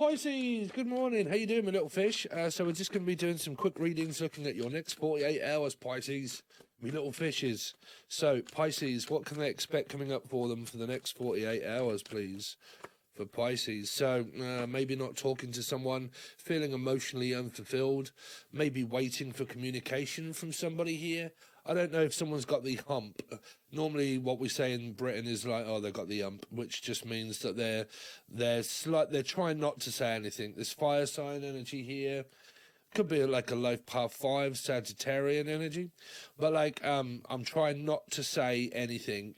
Pisces, good morning. How you doing, my little fish? So we're just going to be doing some quick readings, looking at your next 48 hours, Pisces, my little fishes. So, Pisces, what can they expect coming up for them for the next 48 hours, please, for Pisces? So, maybe not talking to someone, feeling emotionally unfulfilled, maybe waiting for communication from somebody here. I don't know if someone's got the hump. Normally, what we say in Britain is like, "Oh, they've got the hump," which just means that they're trying not to say anything. There's fire sign energy here. Could be like a low path 5 Sagittarian energy, but like I'm trying not to say anything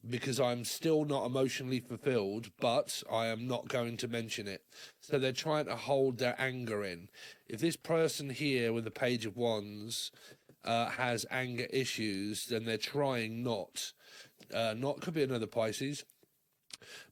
because I'm still not emotionally fulfilled, but I am not going to mention it. So they're trying to hold their anger in. If this person here with the Page of Wands has anger issues, then they're trying not could be another Pisces,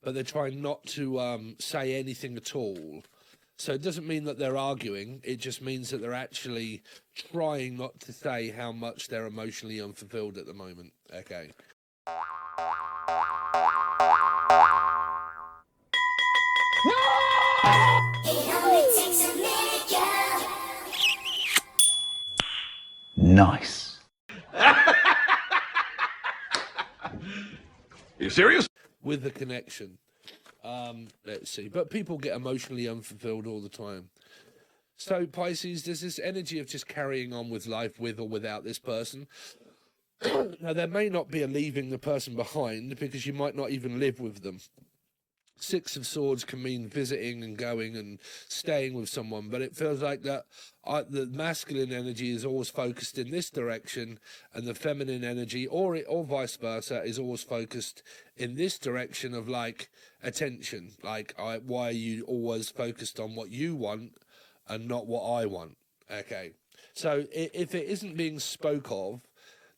but they're trying not to say anything at all. So it doesn't mean that they're arguing, it just means that they're actually trying not to say how much they're emotionally unfulfilled at the moment. Okay. Nice. You serious? With the connection. Let's see. But people get emotionally unfulfilled all the time. So, Pisces, there's this energy of just carrying on with life with or without this person. Now, there may not be a leaving the person behind because you might not even live with them. Six of Swords can mean visiting and going and staying with someone, but it feels like that the masculine energy is always focused in this direction, and the feminine energy, or vice versa, is always focused in this direction of like attention. Like, why are you always focused on what you want and not what I want? Okay, so if it isn't being spoke of,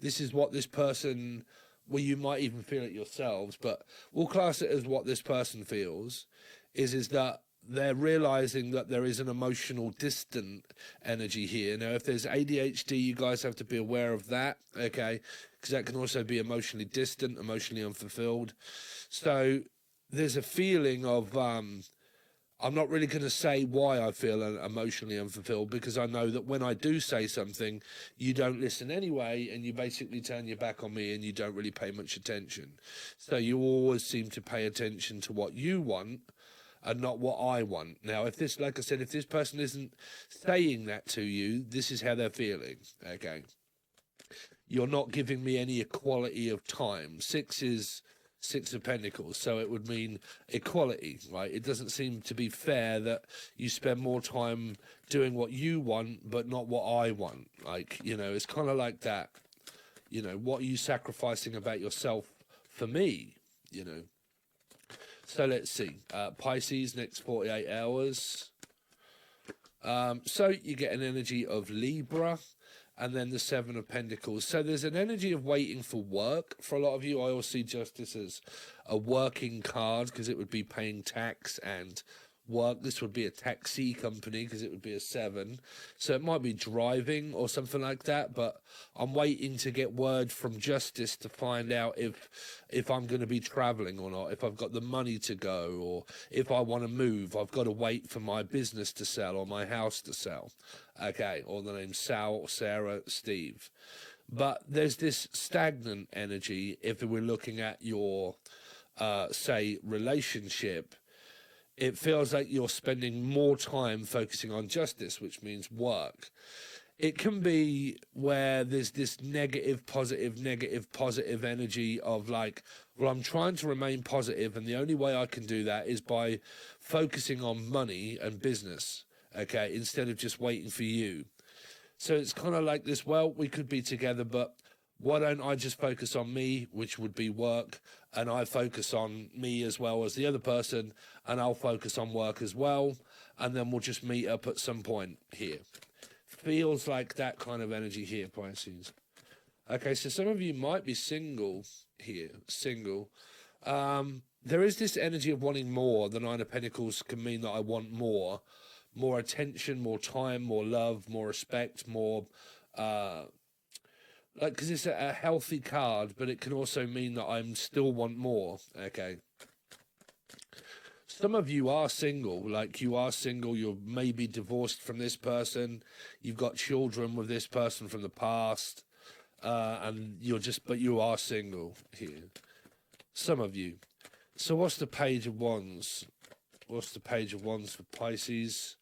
this is what this person. Well, you might even feel it yourselves, but we'll class it as what this person feels, is that they're realizing that there is an emotional distant energy here. Now, if there's ADHD, you guys have to be aware of that, okay? Because that can also be emotionally distant, emotionally unfulfilled. So there's a feeling of, I'm not really going to say why I feel emotionally unfulfilled, because I know that when I do say something, you don't listen anyway, and you basically turn your back on me and you don't really pay much attention. So you always seem to pay attention to what you want and not what I want. Now, if this, like I said, if this person isn't saying that to you, this is how they're feeling, okay? You're not giving me any equality of time. Six of Pentacles, so it would mean equality, right? It doesn't seem to be fair that you spend more time doing what you want but not what I want. Like, you know, it's kind of like that. You know, what are you sacrificing about yourself for me, you know? So let's see. Pisces, next 48 hours. So you get an energy of Libra, and then the Seven of Pentacles. So there's an energy of waiting for work. For a lot of you, I always see Justice as a working card, because it would be paying tax and work. This would be a taxi company, because it would be a 7. So it might be driving or something like that, but I'm waiting to get word from Justice to find out if I'm going to be traveling or not, if I've got the money to go, or if I want to move. I've got to wait for my business to sell or my house to sell. Okay, or the name's Sal, Sarah, Steve. But there's this stagnant energy if we're looking at your, say, relationship. It feels like you're spending more time focusing on Justice, which means work. It can be where there's this negative, positive energy of like, well, I'm trying to remain positive, and the only way I can do that is by focusing on money and business, okay, instead of just waiting for you. So it's kind of like this, well, we could be together, but why don't I just focus on me, which would be work, and I focus on me as well as the other person, and I'll focus on work as well, and then we'll just meet up at some point here. Feels like that kind of energy here, Pisces. Okay, so some of you might be single here, single. There is this energy of wanting more. The Nine of Pentacles can mean that I want more attention, more time, more love, more respect, more, like, because it's a healthy card, but it can also mean that I still want more, okay? Some of you are single, like you are single, you're maybe divorced from this person, you've got children with this person from the past, and but you are single here. Some of you. So what's the Page of Wands? What's the Page of Wands for Pisces?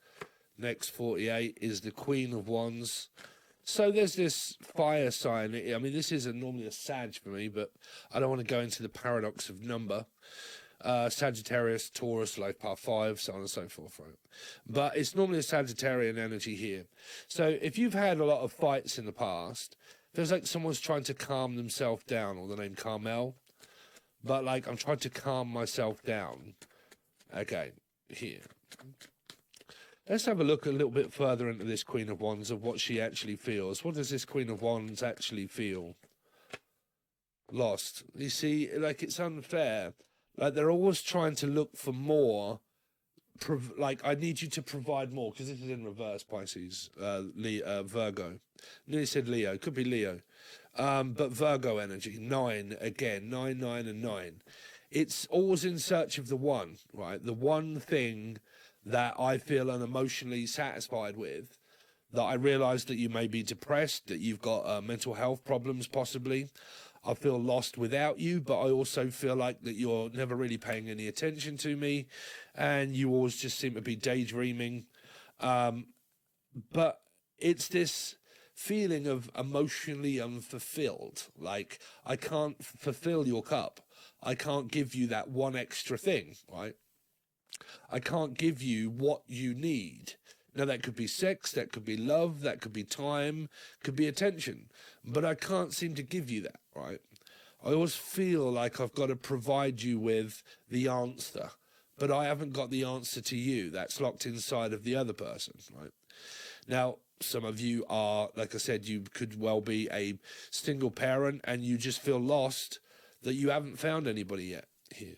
Next 48 is the Queen of Wands. So there's this fire sign. I mean, this isn't normally a Sag for me, but I don't want to go into the paradox of number. Sagittarius, Taurus, life path 5, so on and so forth, right? But it's normally a Sagittarian energy here. So if you've had a lot of fights in the past, feels like someone's trying to calm themselves down, or the name Carmel. But like, I'm trying to calm myself down. Okay, here. Let's have a look a little bit further into this Queen of Wands of what she actually feels. What does this Queen of Wands actually feel? Lost. You see, like, it's unfair. Like, they're always trying to look for more. Like, I need you to provide more, because this is in reverse, Pisces, Virgo. Nearly said Leo, could be Leo. But Virgo energy, 9 again, 9, 9, and 9. It's always in search of the one, right? The one thing that I feel unemotionally satisfied with, that I realise that you may be depressed, that you've got mental health problems possibly. I feel lost without you, but I also feel like that you're never really paying any attention to me, and you always just seem to be daydreaming. But it's this feeling of emotionally unfulfilled. Like, I can't fulfill your cup. I can't give you that one extra thing, right? I can't give you what you need. Now, that could be sex, that could be love, that could be time, could be attention, but I can't seem to give you that, right? I always feel like I've got to provide you with the answer, but I haven't got the answer to you. That's locked inside of the other person, right? Now, some of you are, like I said, you could well be a single parent and you just feel lost that you haven't found anybody yet here.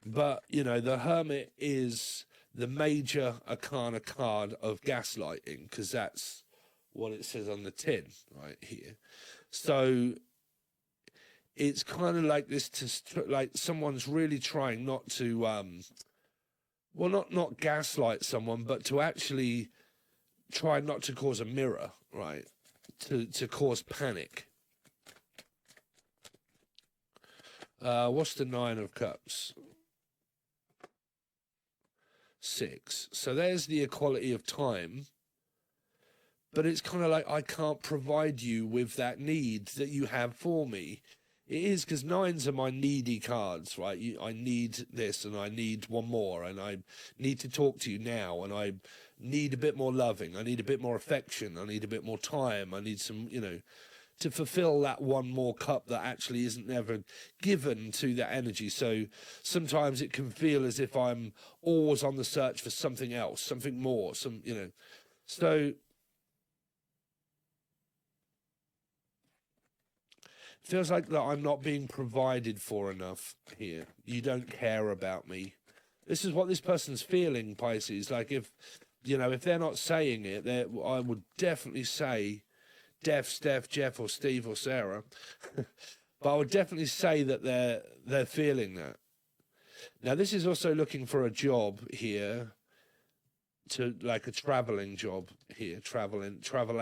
But, you know, the Hermit is the major arcana card of gaslighting, because that's what it says on the tin right here. So it's kind of like this, like someone's really trying not to, well, not gaslight someone, but to actually try not to cause a mirror, right? To cause panic. What's the 9 of Cups? 6. So there's the equality of time, but it's kind of like I can't provide you with that need that you have for me. It is, because 9s are my needy cards, right? I need this, and I need one more, and I need to talk to you now, and I need a bit more loving, I need a bit more affection, I need a bit more time, I need some, you know, to fulfill that one more cup that actually isn't ever given to that energy. So sometimes it can feel as if I'm always on the search for something else, something more, you know. So it feels like that I'm not being provided for enough here. You don't care about me. This is what this person's feeling, Pisces. Like, if, you know, if they're not saying it, I would definitely say Steph, Jeff, or Steve, or Sarah. But I would definitely say that they're feeling that. Now, this is also looking for a job here, to like a traveling job here, travel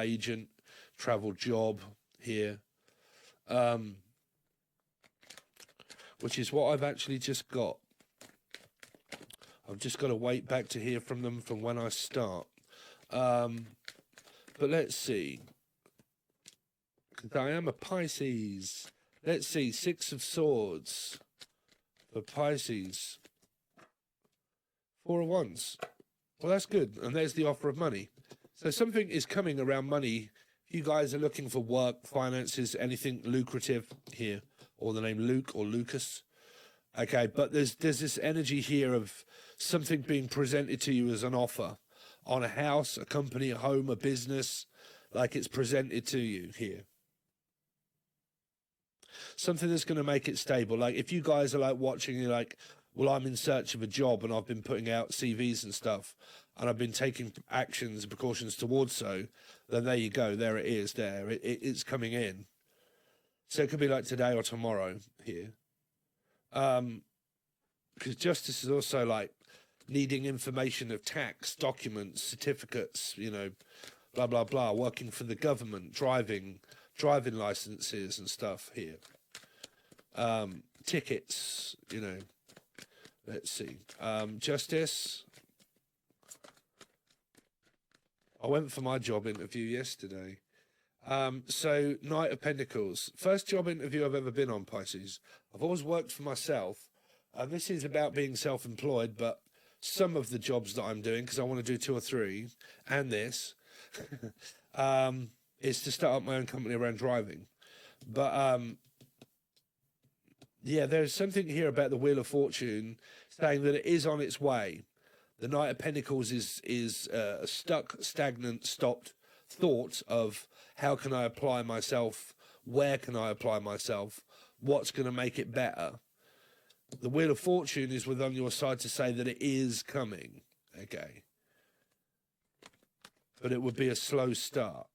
agent, travel job here, which is what I've actually just got. I've just got to wait back to hear from them from when I start. But let's see. I am a Pisces. Let's see, 6 of Swords for Pisces. 4 of Wands. Well, that's good. And there's the offer of money. So something is coming around money. If you guys are looking for work, finances, anything lucrative here, or the name Luke or Lucas. Okay, but there's this energy here of something being presented to you as an offer on a house, a company, a home, a business, like it's presented to you here. Something that's going to make it stable. Like, if you guys are like watching, you're like, well, I'm in search of a job and I've been putting out CVs and stuff, and I've been taking actions and precautions towards so, then there you go. There it is there. It's coming in. So it could be like today or tomorrow here. Because justice is also like needing information of tax, documents, certificates, you know, blah, blah, blah, working for the government, driving licenses and stuff here. Tickets, you know, let's see. Justice. I went for my job interview yesterday. So Knight of Pentacles, first job interview I've ever been on, Pisces. I've always worked for myself. This is about being self-employed, but some of the jobs that I'm doing, because I want to do 2 or 3, and this, is to start up my own company around driving. But yeah, there's something here about the Wheel of Fortune saying that it is on its way. The Knight of Pentacles is a stuck, stagnant, stopped thought of how can I apply myself, where can I apply myself, what's going to make it better. The Wheel of Fortune is on your side to say that it is coming, okay? But it would be a slow start.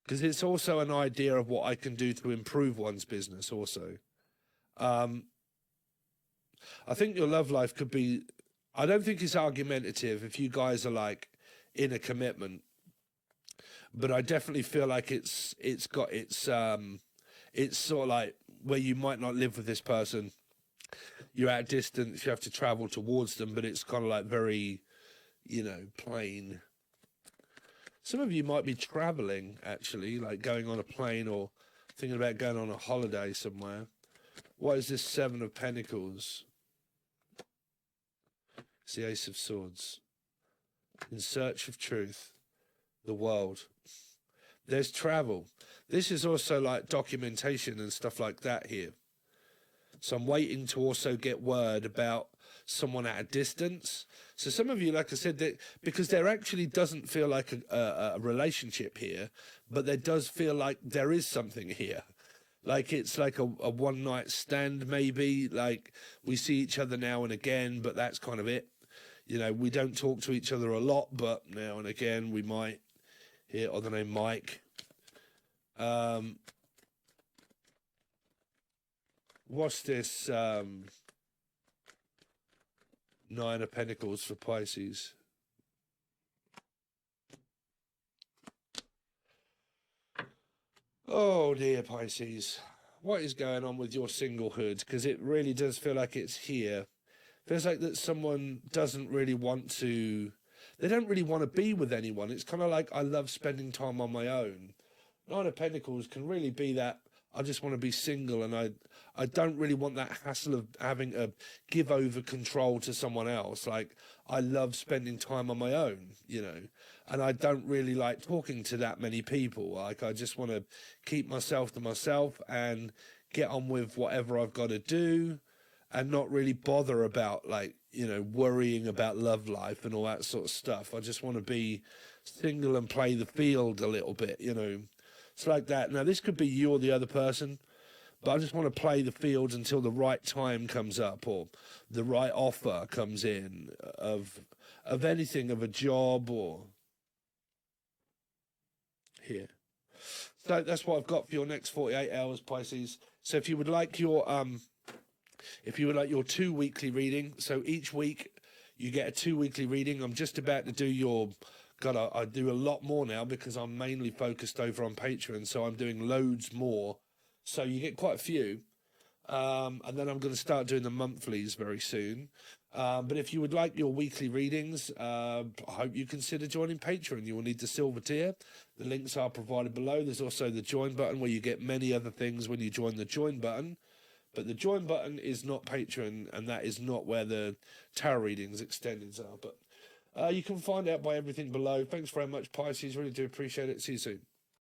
Because it's also an idea of what I can do to improve one's business also. I think your love life could be, I don't think it's argumentative if you guys are like in a commitment, but I definitely feel like it's sort of like where you might not live with this person, you're at a distance, you have to travel towards them, but it's kind of like very, you know, plain. Some of you might be traveling, actually, like going on a plane or thinking about going on a holiday somewhere. What is this 7 of Pentacles? It's the Ace of Swords. In search of truth. The world. There's travel. This is also like documentation and stuff like that here. So I'm waiting to also get word about someone at a distance. So some of you, like I said, that because there actually doesn't feel like a relationship here, but there does feel like there is something here. Like it's like a one-night stand maybe, like we see each other now and again, but that's kind of it. You know, we don't talk to each other a lot, but now and again we might hear, I don't know, Mike. What's this 9 of Pentacles for Pisces? Oh dear, Pisces. What is going on with your singlehood? Because it really does feel like it's here. Feels like that someone doesn't really want to, they don't really want to be with anyone. It's kind of like, I love spending time on my own. 9 of Pentacles can really be that, I just want to be single, and I don't really want that hassle of having to give over control to someone else. Like, I love spending time on my own, you know, and I don't really like talking to that many people. Like, I just want to keep myself to myself and get on with whatever I've got to do and not really bother about, like, you know, worrying about love life and all that sort of stuff. I just want to be single and play the field a little bit, you know. It's like that. Now, this could be you or the other person, but I just want to play the field until the right time comes up or the right offer comes in of anything, of a job or here. So that's what I've got for your next 48 hours, Pisces. So if you would like your 2 weekly reading, so each week you get a 2 weekly reading. I'm just about to do your, God, I do a lot more now because I'm mainly focused over on Patreon, so I'm doing loads more. So you get quite a few. And then I'm going to start doing the monthlies very soon. But if you would like your weekly readings, I hope you consider joining Patreon. You will need the silver tier. The links are provided below. There's also the join button where you get many other things when you join the join button. But the join button is not Patreon, and that is not where the tarot readings extended are. But you can find out by everything below. Thanks very much, Pisces. Really do appreciate it. See you soon.